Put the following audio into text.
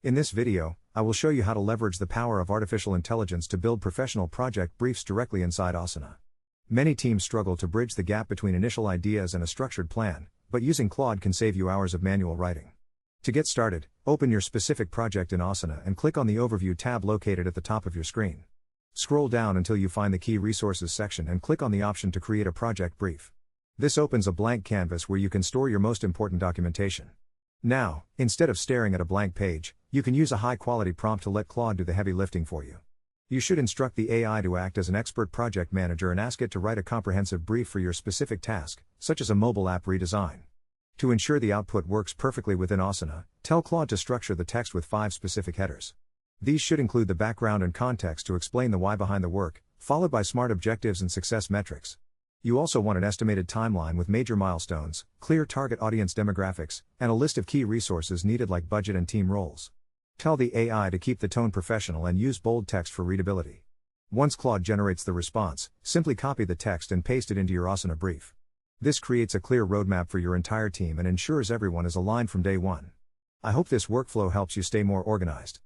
In this video, I will show you how to leverage the power of artificial intelligence to build professional project briefs directly inside Asana. Many teams struggle to bridge the gap between initial ideas and a structured plan, but using Claude can save you hours of manual writing. To get started, open your specific project in Asana and click on the Overview tab located at the top of your screen. Scroll down until you find the Key Resources section and click on the option to create a project brief. This opens a blank canvas where you can store your most important documentation. Now, instead of staring at a blank page, you can use a high-quality prompt to let Claude do the heavy lifting for you. You should instruct the AI to act as an expert project manager and ask it to write a comprehensive brief for your specific task, such as a mobile app redesign. To ensure the output works perfectly within Asana, tell Claude to structure the text with 5 specific headers. These should include the background and context to explain the why behind the work, followed by SMART objectives and success metrics. You also want an estimated timeline with major milestones, clear target audience demographics, and a list of key resources needed like budget and team roles. Tell the AI to keep the tone professional and use bold text for readability. Once Claude generates the response, simply copy the text and paste it into your Asana brief. This creates a clear roadmap for your entire team and ensures everyone is aligned from day one. I hope this workflow helps you stay more organized.